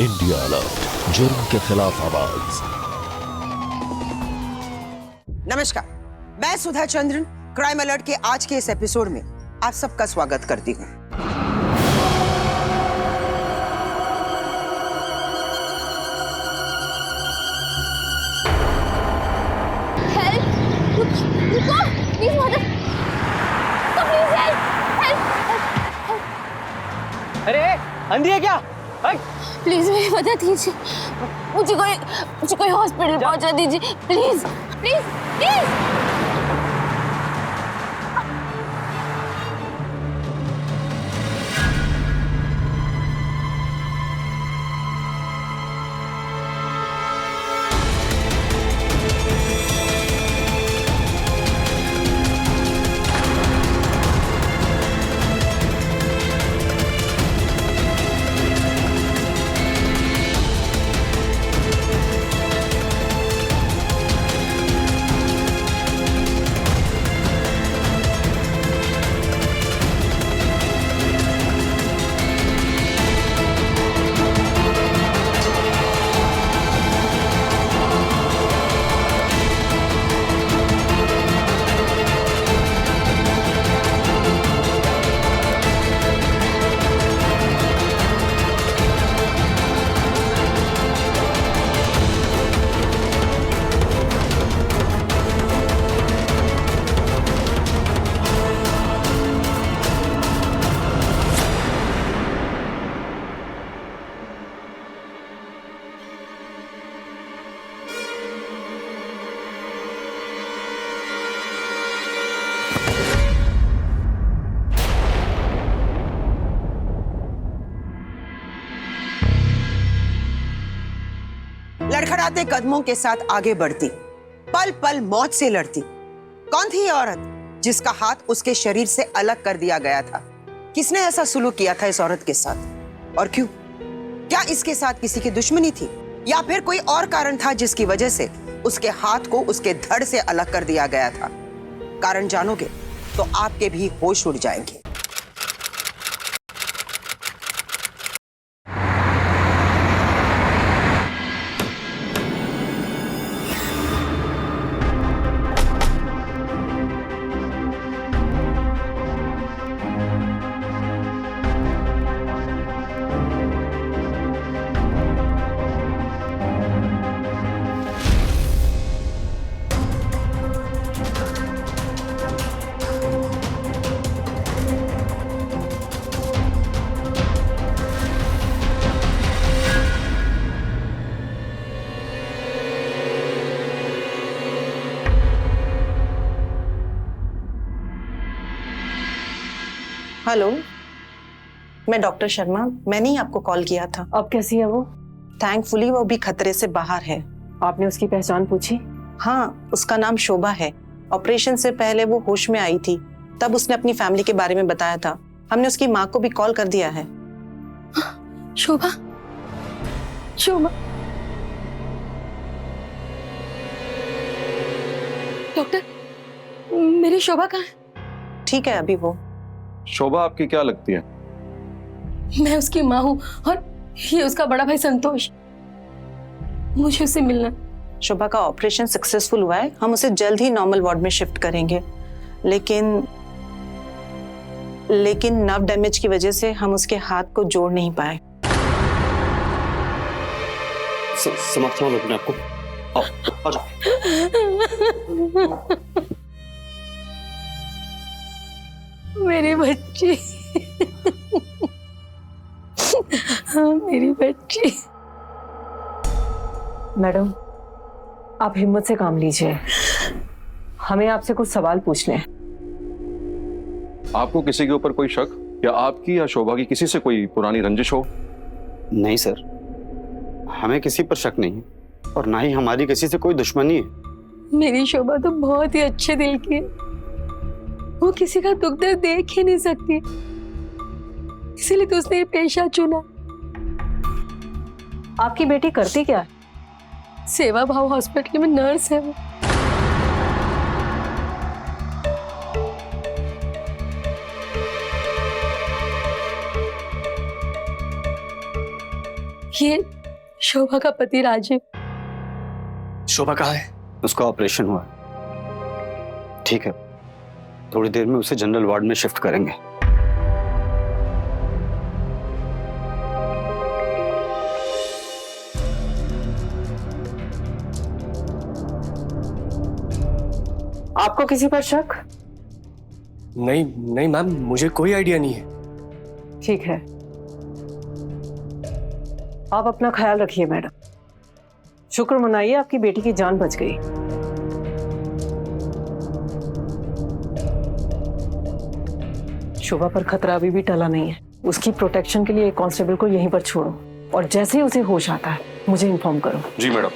India alert, जुर्म के खिलाफ आवाज। नमस्कार, मैं सुधा चंद्रन क्राइम अलर्ट के आज के इस एपिसोड में आप सबका स्वागत करती हूँ। रुको, प्लीज मदद, तो प्लीज हेल्प। अरे अंधी है क्या? प्लीज मेरी मदद कीजिए, मुझे कोई हॉस्पिटल पहुंचा दीजिए, प्लीज प्लीज प्लीज। लड़खड़ाते कदमों के साथ आगे बढ़ती, पल पल मौत से लड़ती। कौन थी ये औरत जिसका हाथ उसके शरीर से अलग कर दिया गया था? किसने ऐसा सुलूक किया था इस औरत के साथ और क्यों? क्या इसके साथ किसी की दुश्मनी थी या फिर कोई और कारण था जिसकी वजह से उसके हाथ को उसके धड़ से अलग कर दिया गया था? कारण जानोगे तो आपके भी होश उड़ जाएंगे। हेलो, मैं डॉक्टर शर्मा। मैंने ही आपको कॉल किया था। अब कैसी है वो? थैंकफुली वो भी खतरे से बाहर है। आपने उसकी पहचान पूछी? हाँ, उसका नाम शोभा है। ऑपरेशन से पहले वो होश में आई थी, तब उसने अपनी फैमिली के बारे में बताया था। हमने उसकी माँ को भी कॉल कर दिया है। शोभा, शोभा। डॉक्टर, मेरी शोभा कहाँ है? ठीक है अभी वो। शोभा आपकी क्या लगती है? मैं उसकी माँ हूँ और ये उसका बड़ा भाई संतोष। मुझे उससे मिलना। शोभा का ऑपरेशन सक्सेसफुल हुआ है। हम उसे जल्द ही नॉर्मल वार्ड में शिफ्ट करेंगे, लेकिन नर्व डैमेज की वजह से हम उसके हाथ को जोड़ नहीं पाए। समझता हूँ अपने आपको। आ जाओ। मेरी बच्ची। हाँ, मेरी बच्ची। मैडम, आप हिम्मत से काम लीजिए। हमें आपसे कुछ सवाल पूछने हैं। आपको किसी के ऊपर कोई शक या आपकी या शोभा की किसी से कोई पुरानी रंजिश हो? नहीं सर, हमें किसी पर शक नहीं और ना ही हमारी किसी से कोई दुश्मनी है। मेरी शोभा तो बहुत ही अच्छे दिल की है। वो किसी का दुख दर्द देख ही नहीं सकती, इसीलिए तो उसने ये पेशा चुना। आपकी बेटी करती क्या है? सेवा भाव हॉस्पिटल में नर्स है वो। ये शोभा का पति राजीव। शोभा कहाँ है? उसका ऑपरेशन हुआ है। ठीक है, थोड़ी देर में उसे जनरल वार्ड में शिफ्ट करेंगे। आपको किसी पर शक? नहीं नहीं मैम, मुझे कोई आइडिया नहीं है। ठीक है, आप अपना ख्याल रखिए मैडम। शुक्र मनाइए आपकी बेटी की जान बच गई। शोभा पर खतरा अभी भी टला नहीं है। उसकी प्रोटेक्शन के लिए एक कांस्टेबल को यहीं पर छोड़ो और जैसे ही उसे होश आता है मुझे इन्फॉर्म करो। जी मैडम।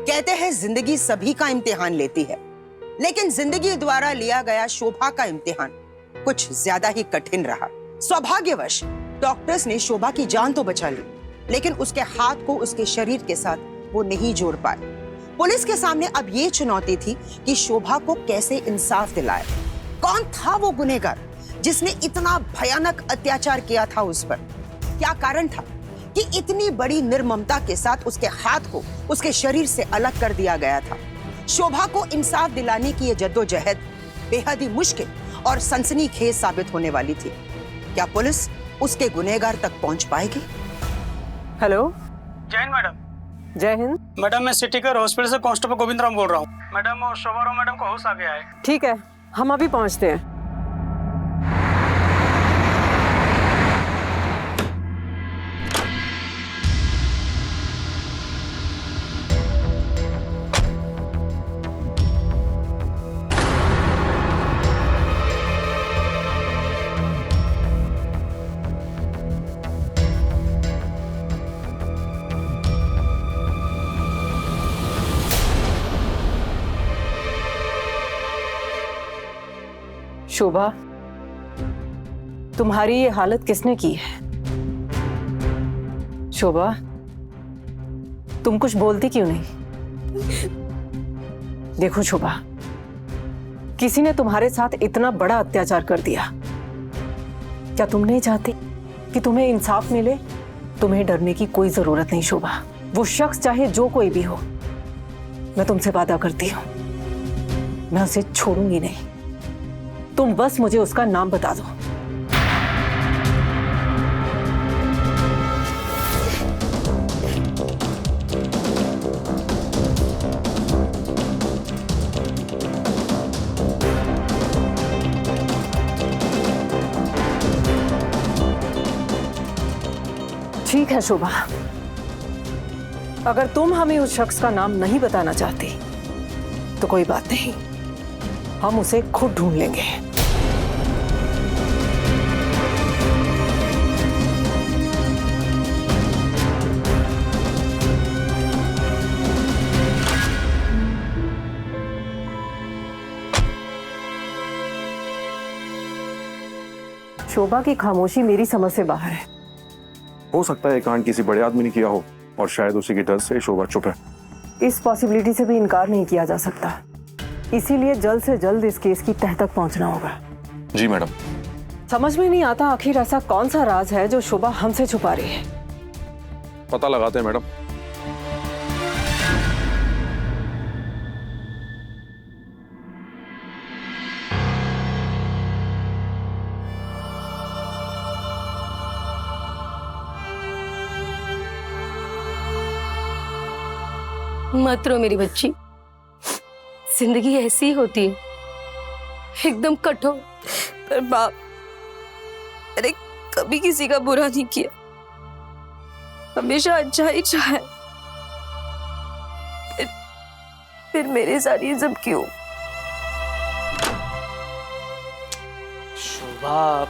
कहते हैं जिंदगी सभी का इम्तिहान लेती है, लेकिन जिंदगी द्वारा लिया गया शोभा का इम्तिहान कुछ ज्यादा ही कठिन रहा। सौभाग्यवश डॉक्टर्स ने शोभा की जान तो बचा ली, लेकिन उसके हाथ को उसके शरीर के साथ वो नहीं जोड़ पाए। पुलिस के सामने अब ये चुनौती थी कि शोभा को कैसे इंसाफ दिलाए। कौन था वो गुनहगार जिसने इतना भयानक अत्याचार किया था उस पर? क्या कारण था कि इतनी बड़ी निर्ममता के साथ उसके हाथ को उसके शरीर से अलग कर दिया गया था? शोभा को इंसाफ दिलाने की ये जद्दोजहद बेहद ही मुश्किल और सनसनीखेज साबित होने वाली थी। क्या पुलिस उसके गुनहगार तक पहुंच पाएगी? हेलो, जय हिंद मैडम। जय हिंद। मैडम मैं सिटी केयर हॉस्पिटल से कांस्टेबल गोविंद राम बोल रहा हूँ। मैडम और शोभा राव मैडम को होश आ गया है। ठीक है, हम अभी पहुंचते हैं। शोभा, तुम्हारी ये हालत किसने की है? शोभा, तुम कुछ बोलती क्यों नहीं? देखो शोभा, किसी ने तुम्हारे साथ इतना बड़ा अत्याचार कर दिया। क्या तुम नहीं चाहती कि तुम्हें इंसाफ मिले? तुम्हें डरने की कोई जरूरत नहीं शोभा। वो शख्स चाहे जो कोई भी हो, मैं तुमसे वादा करती हूं, मैं उसे छोड़ूंगी नहीं। तुम बस मुझे उसका नाम बता दो। ठीक है शोभा, अगर तुम हमें उस शख्स का नाम नहीं बताना चाहती तो कोई बात नहीं, हम उसे खुद ढूंढ लेंगे। शोभा की खामोशी मेरी समझ से बाहर है। हो सकता है ये कांड किसी बड़े आदमी ने किया हो और शायद उसी के डर से शोभा चुप है। इस पॉसिबिलिटी से भी इनकार नहीं किया जा सकता, इसीलिए जल्द से जल्द इस केस की तह तक पहुंचना होगा। जी मैडम। समझ में नहीं आता आखिर ऐसा कौन सा राज है जो शोभा हमसे छुपा रही है। पता लगाते हैं मैडम। मत रो मेरी बच्ची, जिंदगी ऐसी ही होती है, एकदम कठोर। पर बाप, मैंने कभी किसी का बुरा नहीं किया, हमेशा अच्छा ही चाहा। फिर मेरे साथ ये सब क्यों? शोभा,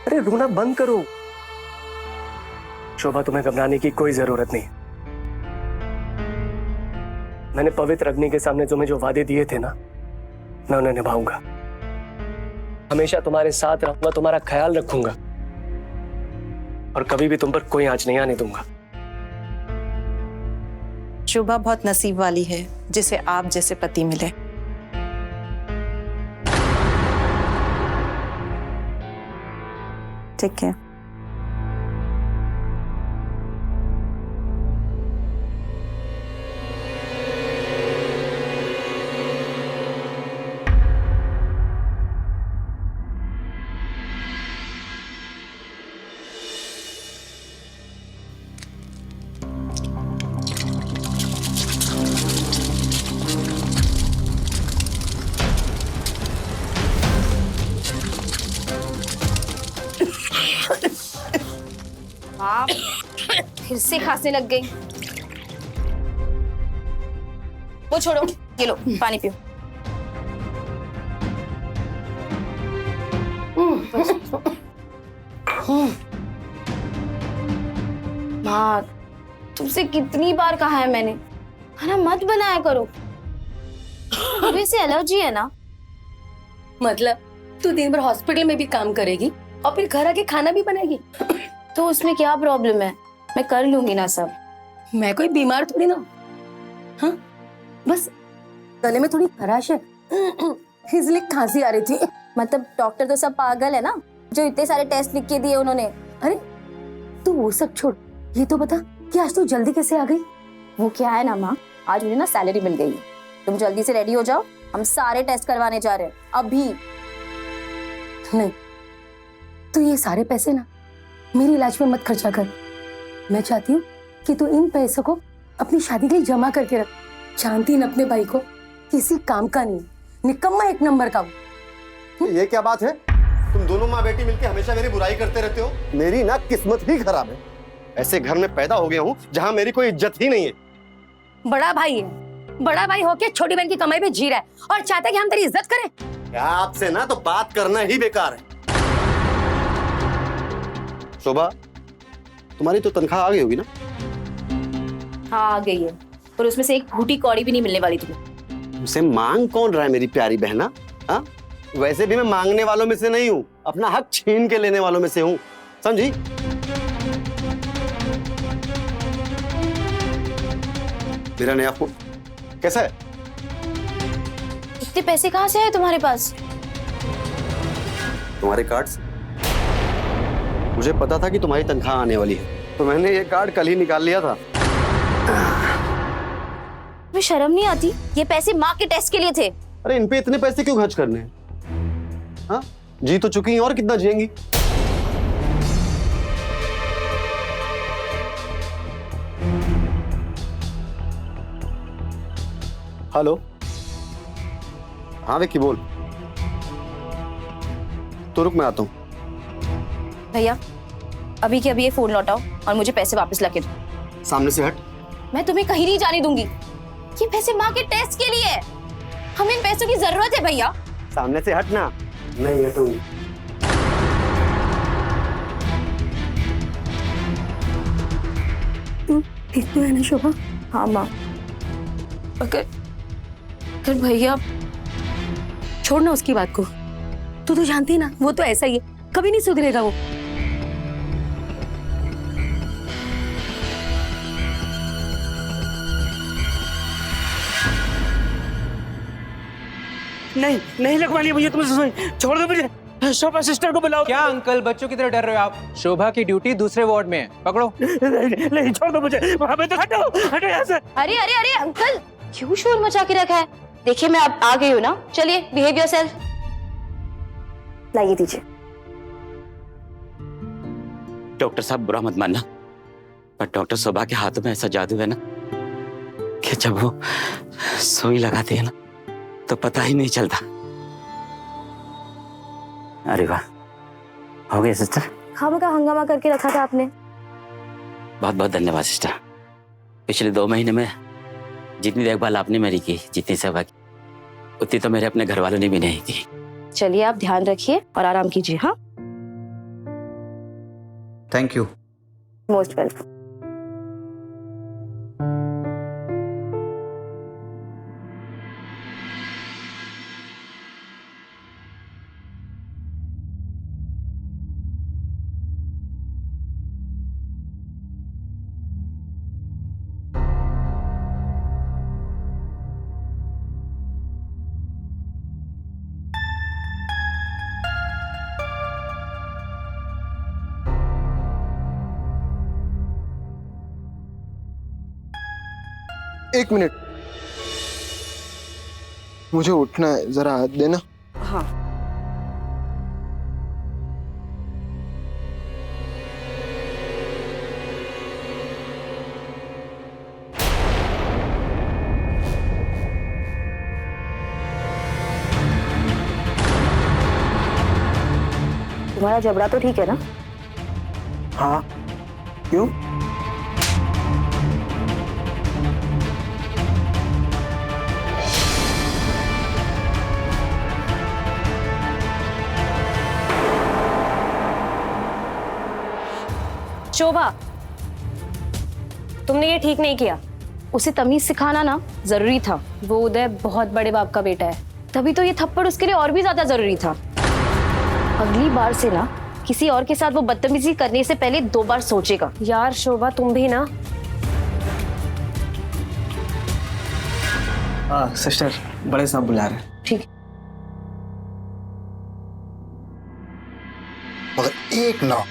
अरे रोना बंद करो। शोभा, तुम्हें घबराने की कोई जरूरत नहीं। मैंने पवित्र अग्नि के सामने तुम्हें जो वादे दिए थे ना, मैं उन्हें निभाऊंगा। हमेशा तुम्हारे साथ रहूंगा, तुम्हारा ख्याल रखूंगा और कभी भी तुम पर कोई आंच नहीं आने दूंगा। शोभा बहुत नसीब वाली है जिसे आप जैसे पति मिले। ठीक है। आप फिर से खांसने लग गई। वो छोड़ो, ये लो पानी पियो। माँ, तुमसे कितनी बार कहा है मैंने, खाना मत बनाया करो, मुझे से एलर्जी है ना। मतलब तू दिन भर हॉस्पिटल में भी काम करेगी और फिर घर आके खाना भी बनाएगी? तो उसमें क्या प्रॉब्लम है, मैं कर लूंगी ना सब। मैं कोई बीमार थोड़ी ना। हाँ, बस गले में थोड़ी खराश है इसलिए खांसी आ रही थी। मतलब डॉक्टर तो सब पागल है ना, जो इतने सारे टेस्ट लिख के दिए उन्होंने। अरे तू वो सब छोड़, ये तो बता कि आज तू जल्दी कैसे आ गई? वो क्या है ना माँ, आज मुझे ना सैलरी मिल गई है। तुम जल्दी से रेडी हो जाओ, हम सारे टेस्ट करवाने जा रहे हैं अभी। नहीं, तू ये सारे पैसे ना मेरी इलाज में मत खर्चा कर। मैं चाहती हूँ कि तू इन पैसों को अपनी शादी के लिए जमा करके रख। जानती न अपने भाई को, किसी काम का नहीं, निकम्मा एक नंबर का। ये क्या बात है? तुम दोनों माँ बेटी मिलकर हमेशा मेरी बुराई करते रहते हो। मेरी ना किस्मत ही खराब है, ऐसे घर में पैदा हो गया हूँ जहाँ मेरी कोई इज्जत ही नहीं है। बड़ा भाई है, बड़ा भाई होके छोटी बहन की कमाई पे जी रहा है और चाहता है कि हम तेरी इज्जत करें। क्या आपसे ना तो बात करना ही बेकार है। शोभा, तुम्हारी तो तनख्वाह आ गई होगी ना? हाँ आ गई है, और उसमें से एक फूटी कौड़ी भी नहीं मिलने वाली तुम्हें। तुमसे मांग कौन रहा है मेरी प्यारी बहना? हाँ, वैसे भी मैं मांगने वालों में से नहीं हूँ, अपना हक छीन के लेने वालों में से हूँ, समझी? मेरा नया फोन कैसा है? इतने पैसे कहाँ से आए तुम्हारे पास? तुम्हारे कार्ड से। मुझे पता था कि तुम्हारी तनख्वाह आने वाली है, तो मैंने ये कार्ड कल ही निकाल लिया था। तुम्हें शर्म नहीं आती? ये पैसे माँ के टेस्ट के लिए थे। अरे इन पे इतने पैसे क्यों खर्च करने हैं? हाँ, जी तो चुकी हैं, और कितना जिएंगी? हेलो, हाँ विक्की बोल। तो रुक, मैं आता हूँ। भैया अभी के अभी ये फोन लौटाओ और मुझे पैसे वापस लाके दो। सामने से हट। मैं तुम्हें कहीं नहीं जाने दूंगी। ये पैसे माँ के टेस्ट के लिए है, हमें इन पैसों की जरूरत है भैया। सामने से हटना। नहीं हटूंगी। ठीक तो है ना शोभा? हाँ माँ, अगर भैया। छोड़ना उसकी बात को, तू तो जानती है ना वो तो ऐसा ही है, कभी नहीं सुधरेगा वो। नहीं नहीं लगवानी मुझे, तुमसे छोड़ दो मुझे। शोभा सिस्टर को बुलाओ। क्या अंकल बच्चों की तरह डर रहे हो आप? शोभा की ड्यूटी दूसरे वार्ड में है, पकड़ो। नहीं छोड़ दो मुझे, वहां पे तो हटो हटो यहाँ से। अरे अरे अरे अंकल, क्यों शोर मचा के रखा है? देखिए मैं अब आ गई हूँ ना, चलिए बिहेव योरसेल्फ। लाइए दीजिए। डॉक्टर साहब बुरा मत मानना, पर डॉक्टर शोभा के हाथों में ऐसा जादू है ना कि जब वो सुई लगाते हैं ना तो पता ही नहीं चलता। अरे वाह, हो गया सिस्टर? खामों का हंगामा करके रखा था आपने। बहुत बहुत धन्यवाद सिस्टर। पिछले 2 महीने में जितनी देखभाल आपने मेरी की, जितनी सेवा की, उतनी तो मेरे अपने घर वालों ने भी नहीं की। चलिए आप ध्यान रखिए और आराम कीजिए। हाँ, थैंक यू। Most welcome. एक मिनट, मुझे उठना है, जरा हाथ देना। हाँ। तुम्हारा जबड़ा तो ठीक है ना? हाँ, क्यों? शोभा, तुमने ये ठीक नहीं किया। उसे तमीज सिखाना ना जरूरी था। वो उदय बहुत बड़े बाप का बेटा है, तभी तो ये थप्पड़ उसके लिए और भी ज्यादा जरूरी था। अगली बार से ना किसी और के साथ वो बदतमीजी करने से पहले 2 बार सोचेगा। यार शोभा, तुम भी ना। सिस्टर, बड़े साहब बुला रहे हैं। ठीक। मगर एक ना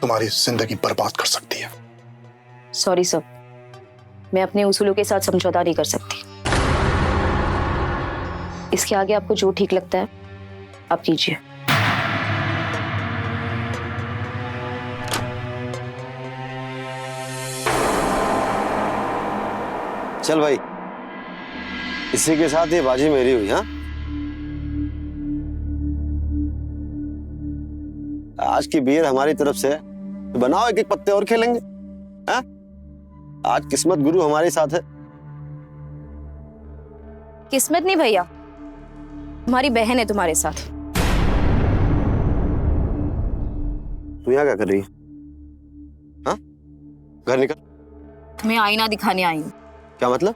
तुम्हारी जिंदगी बर्बाद कर सकती है। सॉरी सर, मैं अपने उसूलों के साथ समझौता नहीं कर सकती। इसके आगे आपको जो ठीक लगता है आप कीजिए। चल भाई, इसी के साथ ये बाजी मेरी हुई। हाँ, आज की बियर हमारी तरफ से है। बनाओ, एक एक पत्ते और खेलेंगे। हाँ, आज किस्मत गुरु हमारे साथ है। किस्मत नहीं भैया, हमारी बहन है तुम्हारे साथ। तू यहाँ क्या कर रही है? हाँ, घर निकल। तुम्हें आईना दिखाने आई हूँ। क्या मतलब?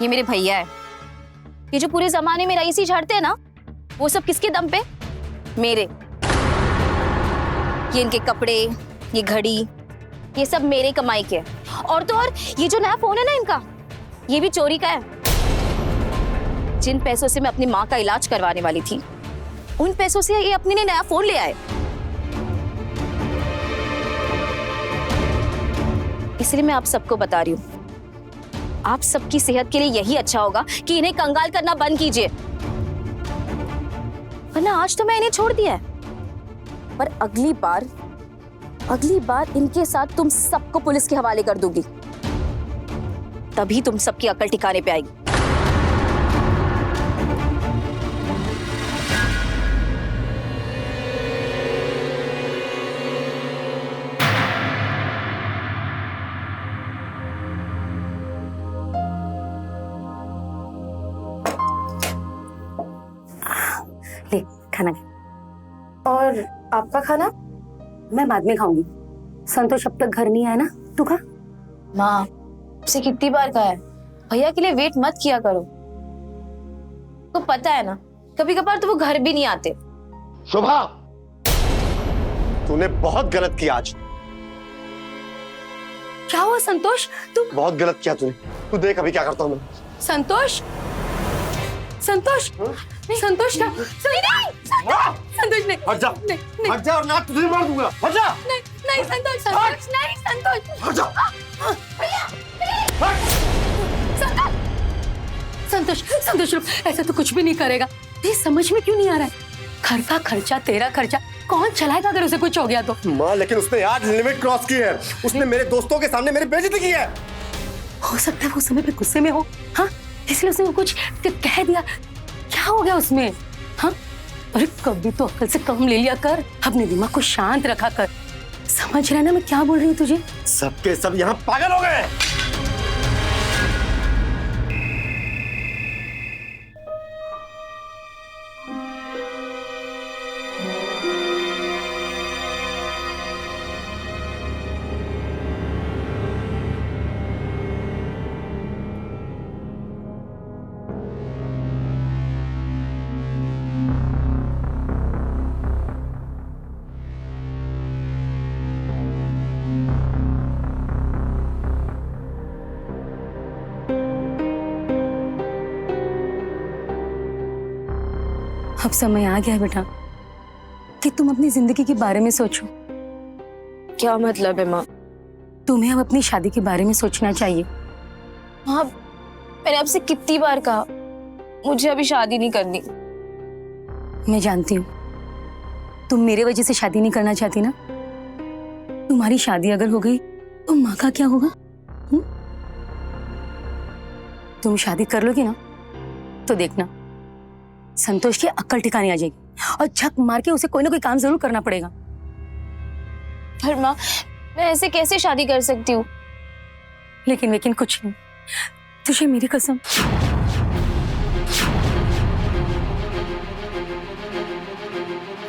ये मेरे भैया है। ये जो पूरे जमाने में रईसी झाड़ते हैं ना, वो सब किसके दम पे? मेरे। ये इनके कपड़े, ये घड़ी, ये सब मेरे कमाई के है। और तो और ये जो नया फोन है ना इनका, ये भी चोरी का है। जिन पैसों से मैं अपनी माँ का इलाज करवाने वाली थी, उन पैसों से ये अपने लिए नया फोन ले आए। इसलिए मैं आप सबको बता रही हूँ, आप सबकी सेहत के लिए यही अच्छा होगा कि इन्हें कंगाल करना बंद कीजिए। वरना आज तो मैं इन्हें छोड़ दिया है, पर अगली बार इनके साथ तुम सबको पुलिस के हवाले कर दूंगी। तभी तुम सबकी अकल ठिकाने पे आएगी। ले खाना। और आपका खाना मैं बाद में खाऊंगी। संतोष अब तक घर नहीं आया ना, तू खा। माँ, आपसे कितनी बार कहा है, भैया के लिए वेट मत किया करो। तो पता है ना, कभी कभार तो वो घर भी नहीं आते। शोभा, तूने बहुत गलत किया आज। क्या हुआ संतोष? तू बहुत गलत किया तूने। तू देख अभी क्या करता हूँ मैं। संतोष, संतोष, संतोष का संतोष नहीं, हट जा, हट जा, और ना तुझे मार दूंगा। हट जा। नहीं संतोष, संतोष नहीं, संतोष हट जा। संतोष, संतोष रुक, ऐसा तो कुछ भी नहीं करेगा। ये समझ में क्यों नहीं आ रहा है? घर का खर्चा, तेरा खर्चा कौन चलाएगा अगर उसे कुछ हो गया तो? माँ, लेकिन उसने आज लिमिट क्रॉस की है। उसने मेरे दोस्तों के सामने मेरी बेइज्जती की है। हो सकता है वो समय पे गुस्से में हो, हाँ, इसलिए उसने कुछ कह दिया। क्या हो गया उसमें? हाँ, अरे कभी तो अक्ल से कम ले लिया कर, अपने दिमाग को शांत रखा कर। समझ रहा ना मैं क्या बोल रही हूँ तुझे? सबके सब यहाँ पागल हो गए। अब समय आ गया है बेटा कि तुम अपनी जिंदगी के बारे में सोचो। क्या मतलब है माँ? तुम्हें अब अपनी शादी के बारे में सोचना चाहिए। हाँ, मैंने आपसे कितनी बार कहा मुझे अभी शादी नहीं करनी। मैं जानती हूँ तुम मेरे वजह से शादी नहीं करना चाहती ना। तुम्हारी शादी अगर हो गई तो माँ का क्या होगा? तुम शादी कर लोगी ना तो देखना संतोष की अक्ल ठिकाने आ जाएगी और झक मार के उसे कोई ना कोई काम जरूर करना पड़ेगा। पर माँ, मैं ऐसे कैसे शादी कर सकती हूँ? लेकिन कुछ नहीं, तुझे मेरी कसम।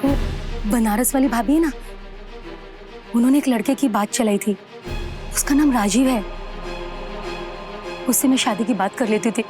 वो बनारस वाली भाभी है ना, उन्होंने एक लड़के की बात चलाई थी, उसका नाम राजीव है। उससे मैं शादी की बात कर लेती थी।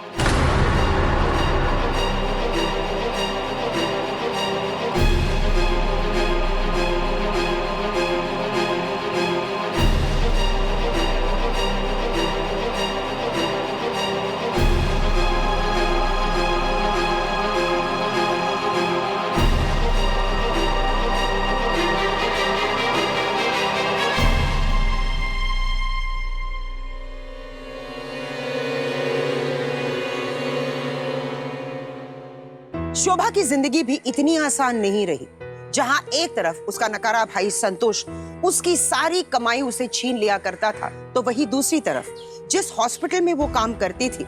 शोभा की जिंदगी भी इतनी आसान नहीं रही। जहां एक तरफ उसका नकारा भाई संतोष उसकी सारी कमाई उसे छीन लिया करता था, तो वहीं दूसरी तरफ जिस हॉस्पिटल में वो काम करती थी,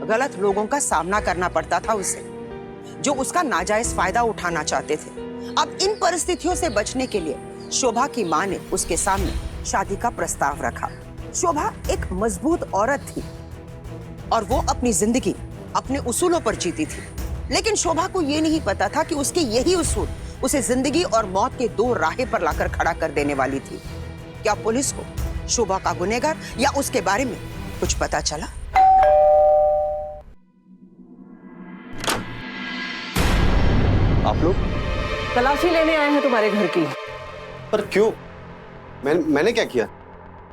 गलत लोगों का सामना करना पड़ता था उसे, जो उसका नाजायज फायदा उठाना चाहते थे। अब इन परिस्थितियों से बचने के लिए शोभा की मां ने उसके सामने शादी का प्रस्ताव रखा। शोभा एक मजबूत औरत थी और वो अपनी जिंदगी अपने उसूलों पर जीती थी, लेकिन शोभा को ये नहीं पता था कि उसके यही उसूल उसे जिंदगी और मौत के दो राहे पर लाकर खड़ा कर देने वाली थी। क्या पुलिस को शोभा का गुनहगार या उसके बारे में कुछ पता चला? आप लोग तलाशी लेने आए हैं तुम्हारे घर की। पर क्यों? मैंने क्या किया?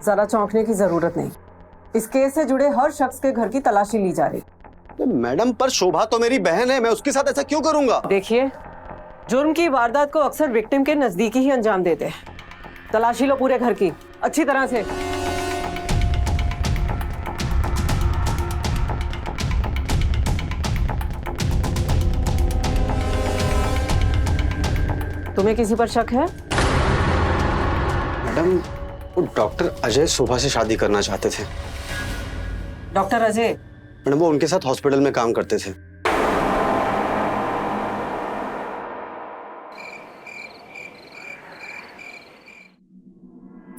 जरा चौंकने की जरूरत नहीं। इस केस से जुड़े हर शख्स के घर की तलाशी ली जा रही। मैडम, पर शोभा तो मेरी बहन है, मैं उसके साथ ऐसा क्यों करूंगा? देखिए, जुर्म की वारदात को अक्सर विक्टिम के नजदीकी ही अंजाम देते हैं। तलाशी लो पूरे घर की अच्छी तरह से। तुम्हें किसी पर शक है? मैडम, वो डॉक्टर अजय शोभा से शादी करना चाहते थे। डॉक्टर अजय? मैडम, वो उनके साथ हॉस्पिटल में काम करते थे।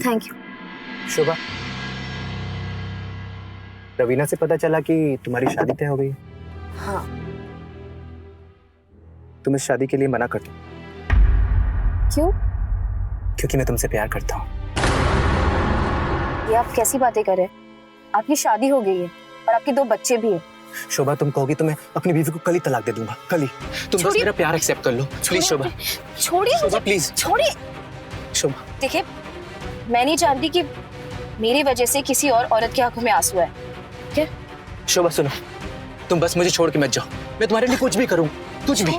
Thank you. शोभा, रवीना से पता चला कि तुम्हारी शादी तय हो गई है। हाँ। तुम इस शादी के लिए मना कर दो। क्यों? क्योंकि मैं तुमसे प्यार करता हूँ। ये आप कैसी बातें कर रहे हैं? आपकी शादी हो गई है और आपके 2 बच्चे भी हैं। शोभा, तुम कहोगी तो मैं अपनी बीवी को कल ही तलाक दे दूंगा, कल ही। तुम बस मेरा प्यार एक्सेप्ट कर लो प्लीज। शोभा छोड़िए शोभा, प्लीज छोड़िए। शोभा, देखिए, मैं नहीं जानती कि मेरी वजह से किसी और औरत की आंखों में आंसू है। क्या? शोभा सुनो, तुम बस मुझे छोड़ के मत जाओ। मैं तुम्हारे लिए कुछ भी करूँ, कुछ भी।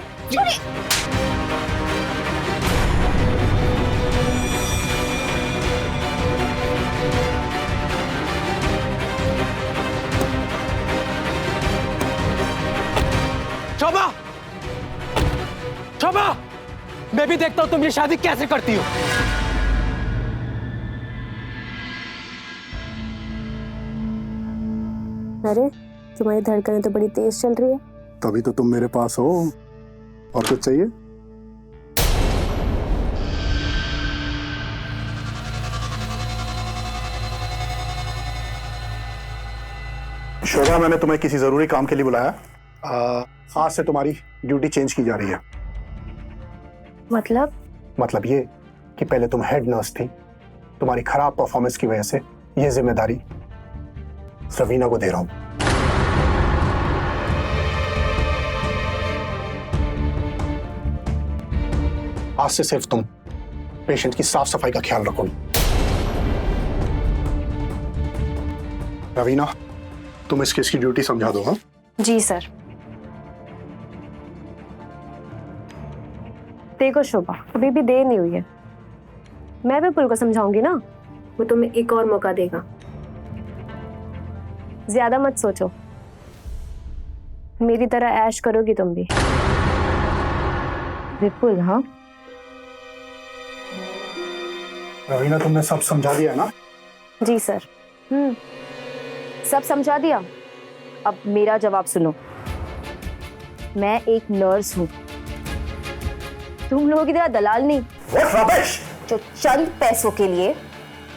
शोभा, शोभा, मैं भी देखता हूँ तुम ये शादी कैसे करती हो। अरे, तुम्हारी धड़कनें तो बड़ी तेज चल रही है। तभी तो तुम मेरे पास हो। और कुछ चाहिए? शोभा, मैंने तुम्हें किसी जरूरी काम के लिए बुलाया। आज से तुम्हारी ड्यूटी चेंज की जा रही है। मतलब ये कि पहले तुम हेड नर्स थी, तुम्हारी खराब परफॉर्मेंस की वजह से ये जिम्मेदारी रवीना को दे रहा हूं। आज से सिर्फ तुम पेशेंट की साफ सफाई का ख्याल रखोगी। रवीना, तुम इस केस की ड्यूटी समझा दो। हाँ जी सर। देखो शोभा, अभी भी देर नहीं हुई है, मैं भी पुल को समझाऊंगी ना। वो तुम्हें एक और मौका देगा। ज्यादा मत सोचो, मेरी तरह ऐश करोगी तुम भी। विपुल, हाँ रवीना, तुमने सब समझा दिया ना? जी सर। सब समझा दिया। अब मेरा जवाब सुनो। मैं एक नर्स हूँ, तुम लोगों की तरह दलाल नहीं जो चंद पैसों के लिए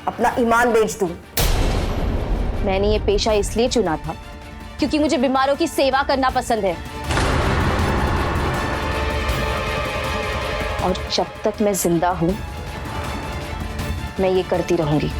अपना ईमान बेच दूं। मैंने ये पेशा इसलिए चुना था क्योंकि मुझे बीमारों की सेवा करना पसंद है, और जब तक मैं जिंदा हूं मैं ये करती रहूंगी।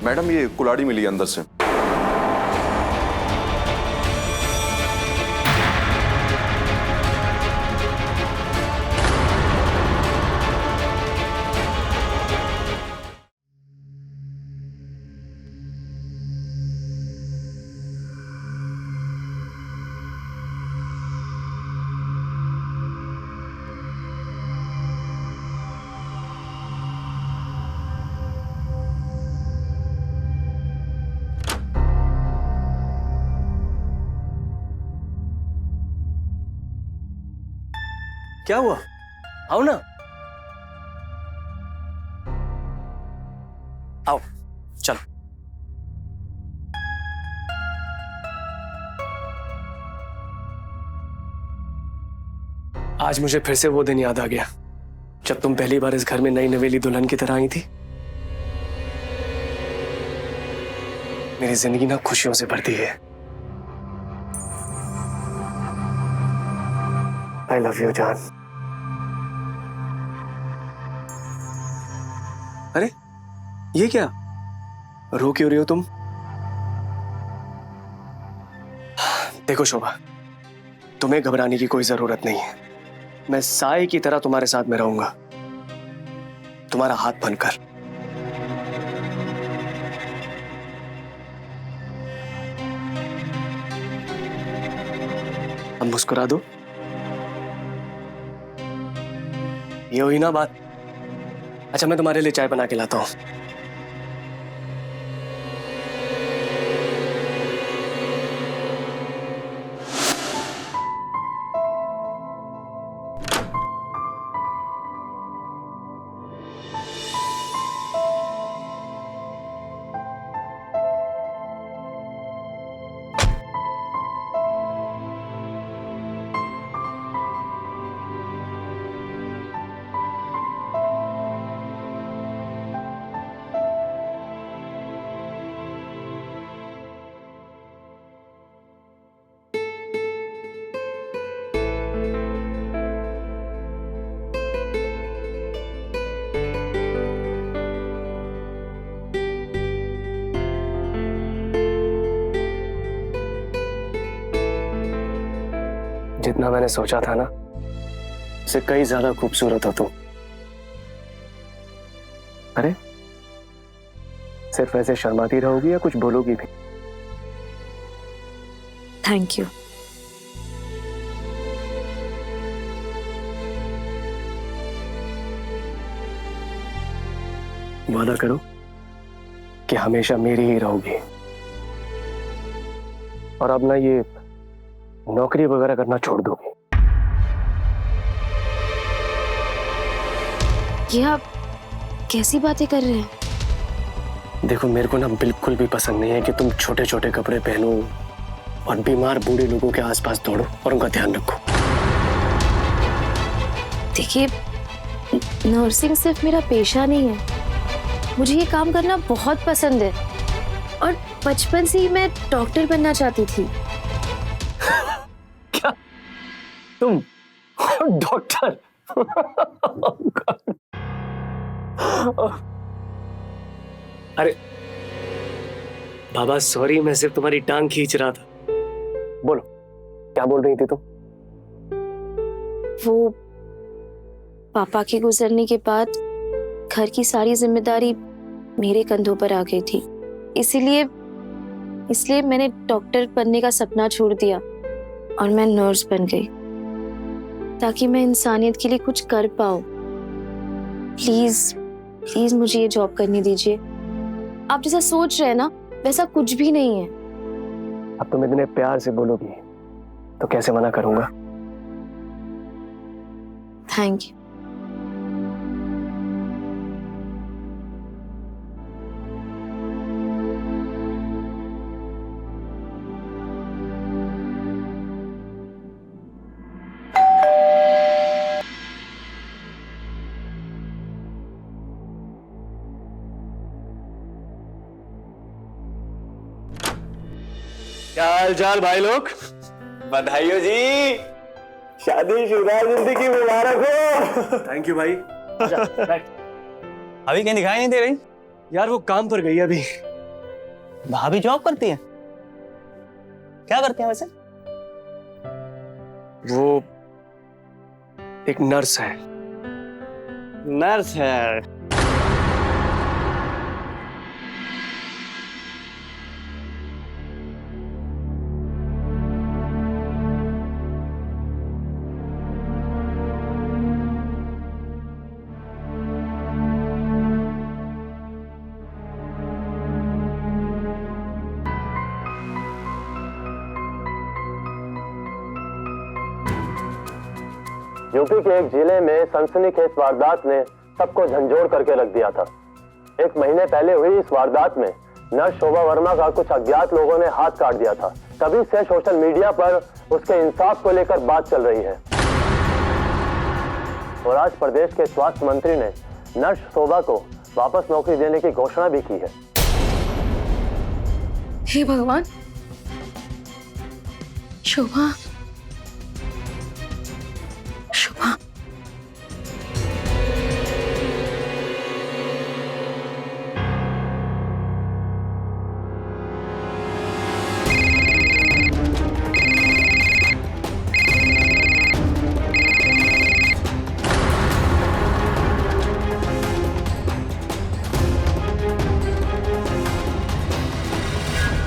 मैडम, ये कुल्हाड़ी मिली अंदर से। क्या हुआ? आओ ना, आओ चलो। आज मुझे फिर से वो दिन याद आ गया जब तुम पहली बार इस घर में नई नवेली दुल्हन की तरह आई थी। मेरी जिंदगी ना खुशियों से भरती है। आई लव यू जान। अरे ये क्या, रो क्यों रही हो तुम? देखो शोभा, तुम्हें घबराने की कोई जरूरत नहीं है। मैं साए की तरह तुम्हारे साथ में रहूंगा, तुम्हारा हाथ बनकर। अब मुस्कुरा दो। ये हुई ना बात। अच्छा, मैं तुम्हारे लिए चाय बना के लाता हूं। जितना मैंने सोचा था ना, उससे कई ज्यादा खूबसूरत हो तुम। अरे सिर्फ ऐसे शर्माती रहोगी या कुछ बोलोगी भी? Thank you. वादा करो कि हमेशा मेरी ही रहोगी, और अब ना ये नौकरी वगैरह करना छोड़ दोगे। ये आप कैसी बातें कर रहे हैं? देखो, मेरे को ना बिल्कुल भी पसंद नहीं है कि तुम छोटे छोटे कपड़े पहनो और बीमार बूढ़े लोगों के आसपास दौड़ो और उनका ध्यान रखो। देखिए, नर्सिंग सिर्फ मेरा पेशा नहीं है, मुझे ये काम करना बहुत पसंद है। और बचपन से ही मैं डॉक्टर बनना चाहती थी। क्या तुम डॉक्टर? अरे बाबा सॉरी, मैं सिर्फ तुम्हारी टांग खींच रहा था। बोलो क्या बोल रही थी तुम? वो पापा के गुजरने के बाद घर की सारी जिम्मेदारी मेरे कंधों पर आ गई थी, इसलिए मैंने डॉक्टर बनने का सपना छोड़ दिया और मैं नर्स बन गई ताकि मैं इंसानियत के लिए कुछ कर पाऊं। प्लीज मुझे ये जॉब करने दीजिए। आप जैसा सोच रहे हैं ना वैसा कुछ भी नहीं है। अब तुम इतने प्यार से बोलोगी तो कैसे मना करूंगा। Thank you. क्या हाल चाल भाई लोग? बधाई हो जी, शादीशुदा जिंदगी मुबारक हो। थैंक यू भाई। अभी कहीं दिखाई नहीं दे रही यार, वो काम पर गई अभी। भाभी जॉब करती है? क्या करती है वैसे? वो एक नर्स है। नर्स है? यूपी के एक जिले में सनसनीखेज वारदात ने सबको झंझोर करके रख दिया था। एक महीने पहले हुई इस वारदात में नर्स शोभा वर्मा का कुछ अज्ञात लोगों ने हाथ काट दिया था। तभी से सोशल मीडिया पर उसके इंसाफ को लेकर बात चल रही है और आज प्रदेश के स्वास्थ्य मंत्री ने नर्स शोभा को वापस नौकरी देने की घोषणा भी की है। हे भगवान, शोभा शोभा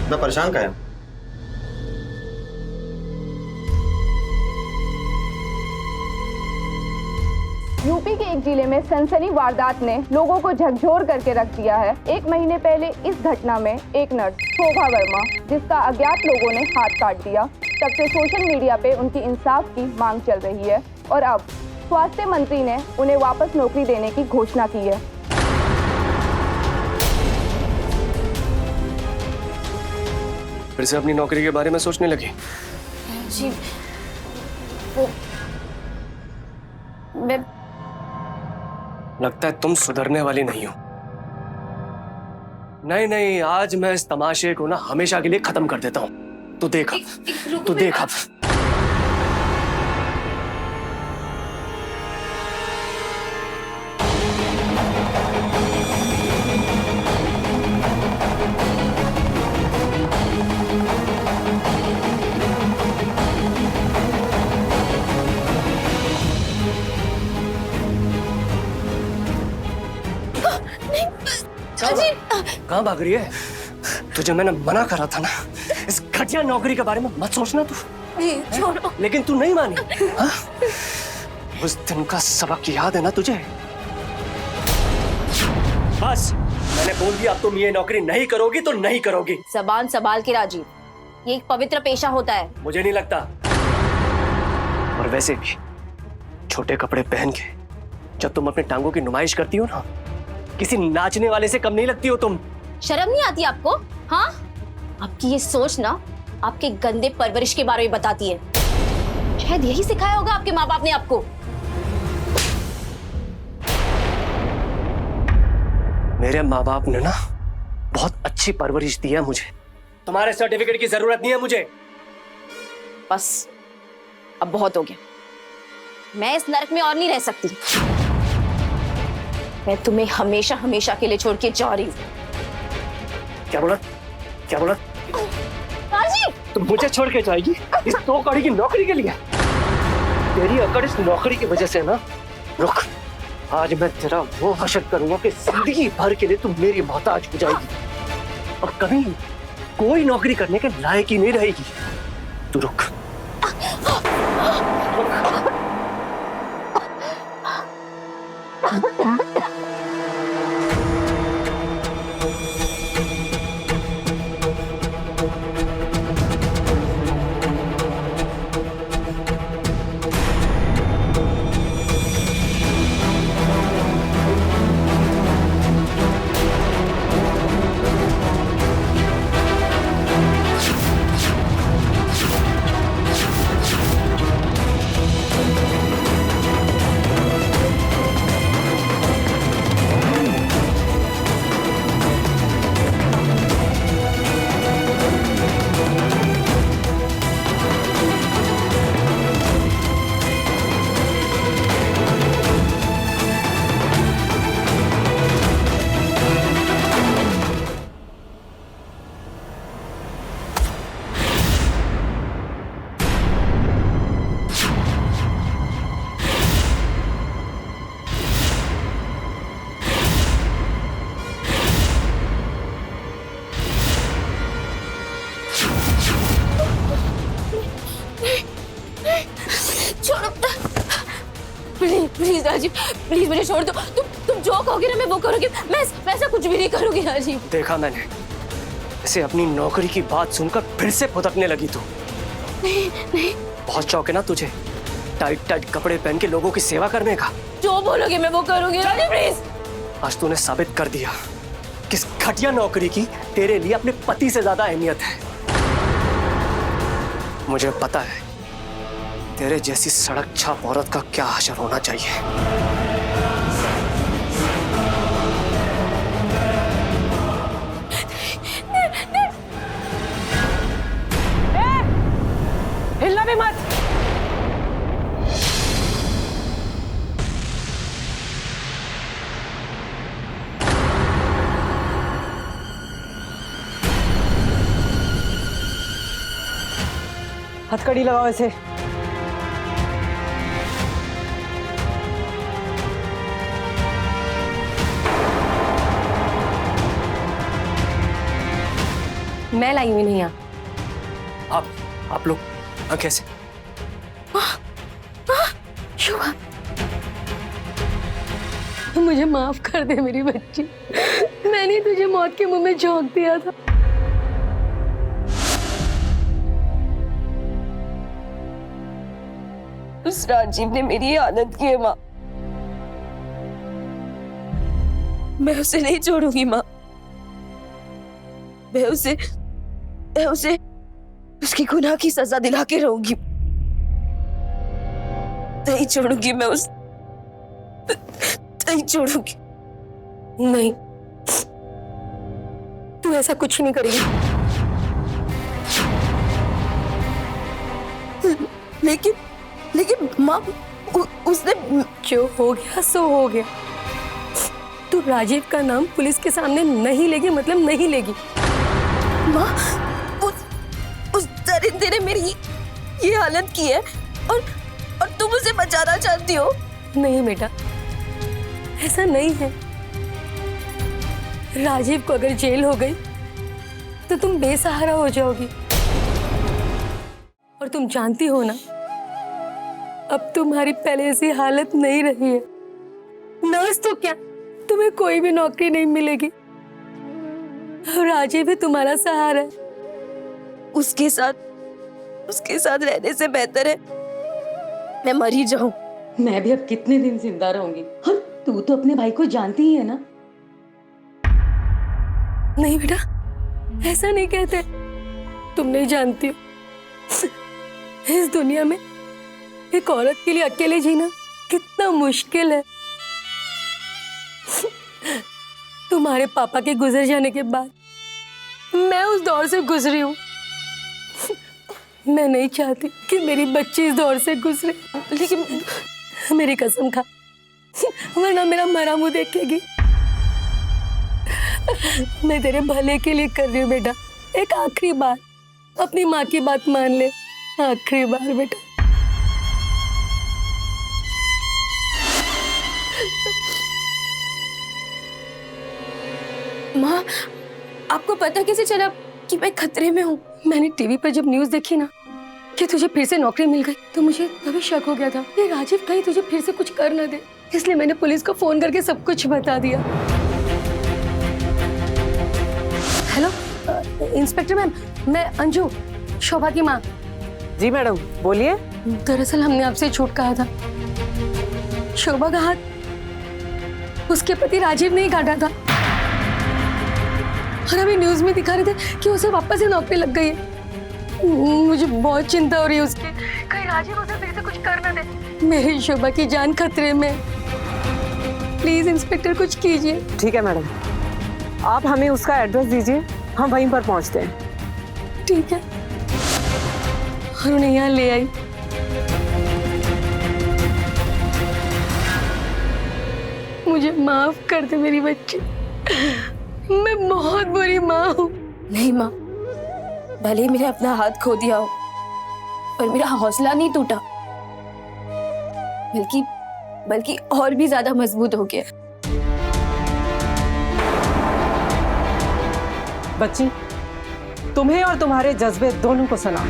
मैं परेशान का है। यूपी के एक जिले में सनसनी वारदात ने लोगों को झकझोर करके रख दिया है। एक महीने पहले इस घटना में एक नर्स शोभा वर्मा, जिसका अज्ञात लोगों ने हाथ काट दिया, तब से सोशल मीडिया पे उनकी इंसाफ की मांग चल रही है और अब स्वास्थ्य मंत्री ने उन्हें वापस नौकरी देने की घोषणा की है। फिर से अपनी नौकरी के बारे में सोचने लगी? जी वो मैं लगता है तुम सुधरने वाली नहीं हो। नहीं, आज मैं इस तमाशे को ना हमेशा के लिए खत्म कर देता हूं। तू देख अब, तू देख अब। कहाँ भाग रही है? तुझे मैंने मना करा था ना, इस घटिया नौकरी के बारे में मत सोचना तू। छोड़ो। लेकिन तू नहीं मानी। हाँ? उस दिन का सबक याद है ना तुझे? बस मैंने बोल दिया, अब तुम ये नौकरी नहीं करोगी तो नहीं करोगी। जबान संभाल के राजीव, ये एक पवित्र पेशा होता है। मुझे नहीं लगता। और वैसे भी छोटे कपड़े पहन के जब तुम अपने टांगों की नुमाइश करती हो ना, किसी नाचने वाले से कम नहीं लगती हो तुम। शर्म नहीं आती आपको? हाँ, आपकी ये सोच ना आपके गंदे परवरिश के बारे में बताती है। शायद यही सिखाया होगा आपके माँ बाप ने आपको। मेरे माँ बाप ने ना बहुत अच्छी परवरिश दी है मुझे। तुम्हारे सर्टिफिकेट की जरूरत नहीं है मुझे। बस अब बहुत हो गया। मैं इस नरक में और नहीं रह सकती। मैं तुम्हें हमेशा हमेशा के लिए छोड़ के जा रही हूँ। क्या बोला? क्या बोला? राजी! तुम मुझे छोड़ के जाएगी इस 2 कौड़ी की नौकरी के लिए? तेरी अकड़ इस नौकरी की वजह से ना। रुक, आज मैं तेरा वो हशर करूंगा कि जिंदगी भर के लिए तुम मेरी मोहताज हो जाएगी और कभी कोई नौकरी करने के लायक ही नहीं रहेगी। तू रुक। प्लीज राजीव, प्लीज मुझे छोड़ दो। तुम जो कहोगे ना मैं वो करूंगी। मैं ऐसा कुछ भी नहीं करूंगी राजीव। देखा मैंने, ऐसे अपनी नौकरी की बात सुनकर फिर से फुदकने लगी तू। नहीं। बहुत शौक है ना तुझे टाइट टाइट कपड़े पहन के लोगों की सेवा करने का? जो बोलोगे मैं वो करूंगी राजीव, प्लीज। आज तूने साबित कर दिया किस घटिया नौकरी की तेरे लिए अपने पति से ज्यादा अहमियत है। मुझे पता है तेरे जैसी सड़क छाप औरत का क्या हशर होना चाहिए। हिलना भी मत। हथकड़ी लगाओ इसे। मैं लाई हुई नहीं। आप लोग कैसे? शुभा, मुझे माफ कर दे मेरी बच्ची। मैंने तुझे मौत के मुंह में झोंक दिया था। उस राजीव ने मेरी हालत की है माँ। मैं उसे नहीं छोड़ूंगी माँ। मैं उसे उसकी गुनाह की सजा दिला के रहूंगी। नहीं छोड़ूंगी मैं नहीं छोड़ूंगी। नहीं, तू ऐसा कुछ नहीं करेगी। लेकिन माँ, उसने जो हो गया सो हो गया। तू राजीव का नाम पुलिस के सामने नहीं लेगी, मतलब नहीं लेगी। माँ, उस दरिंदे ने मेरी ये हालत की है और तुम उसे बचाना चाहती हो? नहीं बेटा, ऐसा नहीं है। राजीव को अगर जेल हो गई तो तुम बेसहारा हो जाओगी। और तुम जानती हो ना, अब तुम्हारी पहले ऐसी हालत नहीं रही है। नर्स तो क्या, तुम्हें कोई भी नौकरी नहीं मिलेगी। अब राजीव भी तुम्हारा सहारा है। उसके साथ रहने से बेहतर है मैं मर ही जाऊं। मैं भी अब कितने दिन जिंदा रहूंगी। और तू तो अपने भाई को जानती ही है ना। नहीं बेटा, ऐसा नहीं कहते। तुम नहीं जानती हो इस दुनिया में एक औरत के लिए अकेले जीना कितना मुश्किल है। तुम्हारे पापा के गुजर जाने के बाद मैं उस दौर से गुजरी हूँ। मैं नहीं चाहती कि मेरी बच्ची इस दौर से गुजरे, लेकिन मेरी कसम खा, वरना मेरा मरा मुंह देखेगी। मैं तेरे भले के लिए कर रही हूँ बेटा, एक आखिरी बार अपनी माँ की बात मान ले, आखिरी बार बेटा। माँ, आपको पता कैसे चला कि मैं खतरे में हूँ? मैंने टीवी पर जब न्यूज़ देखी ना कि तुझे फिर से नौकरी मिल गई, तो मुझे तभी शक हो गया था ये राजीव कहीं तुझे फिर से कुछ कर ना दे, इसलिए मैंने पुलिस को फोन करके सब कुछ बता दिया। हेलो इंस्पेक्टर मैम, मैं अंजू, शोभा की माँ। जी मैडम, बोलिए। दरअसल हमने आपसे झूठ कहा था। शोभा का हाथ उसके पति राजीव ने ही काटा था, और अभी न्यूज में दिखा रहे थे कि उसे वापस से नौकरी लग गई है। मुझे बहुत चिंता हो रही है उसकी, कहीं राजीव उसे फिर से कुछ कर ना दे। मेरी शोभा की जान खतरे में, प्लीज इंस्पेक्टर कुछ कीजिए। ठीक है मैडम, आप हमें उसका एड्रेस दीजिए, हम वहीं पर पहुंचते हैं। ठीक है, और उन्हें यहाँ ले आई। मुझे माफ कर दे मेरी बच्ची, मैं बहुत बुरी माँ हूँ। नहीं माँ, भले ही मैंने अपना हाथ खो दिया हो, पर मेरा हौसला नहीं टूटा, बल्कि और भी ज्यादा मजबूत हो गया। बच्ची, तुम्हें और तुम्हारे जज्बे दोनों को सलाम।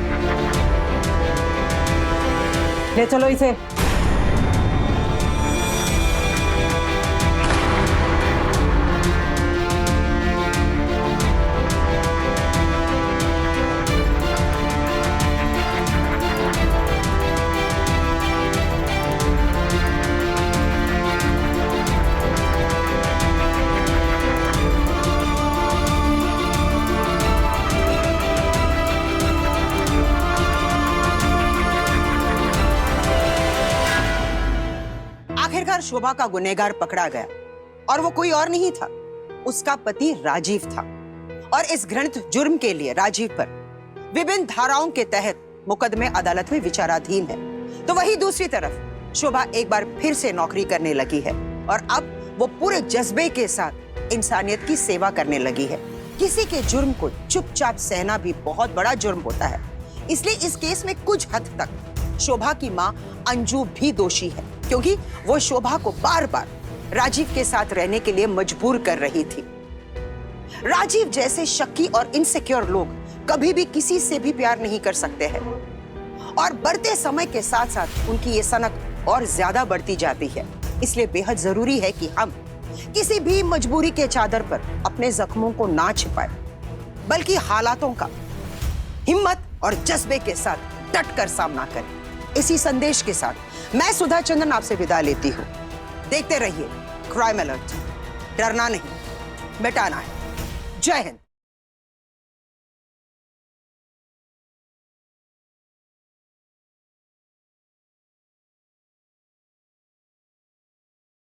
ले चलो इसे। आखिरकार शोभा का गुनहगार पकड़ा गया, और वो कोई और नहीं था, उसका पति राजीव था। और इस घृणित जुर्म के लिए राजीव पर विभिन्न धाराओं के तहत मुकदमे अदालत में विचाराधीन है। तो वही दूसरी तरफ शोभा एक बार फिर से नौकरी करने लगी है, और अब वो पूरे जज्बे के साथ इंसानियत की सेवा करने लगी है। किसी के जुर्म को चुपचाप सहना भी बहुत बड़ा जुर्म होता है, इसलिए इस केस में कुछ हद तक शोभा की माँ अंजू भी दोषी है, क्योंकि वो शोभा को बार बार राजीव के साथ रहने के लिए मजबूर कर रही थी। राजीव जैसे शक्की और इनसिक्योर लोग कभी भी किसी से भी प्यार नहीं कर सकते हैं, और बढ़ते समय के साथ साथ उनकी ये सनक और ज्यादा बढ़ती जाती है। इसलिए बेहद जरूरी है कि हम किसी भी मजबूरी के चादर पर अपने जख्मों को ना छिपाएं, बल्कि हालातों का हिम्मत और जज्बे के साथ डट कर सामना करें। इसी संदेश के साथ मैं सुधा चंद्रन आपसे विदा लेती हूँ। देखते रहिए क्राइम अलर्ट, डरना नहीं, मिटाना है। जय हिंद।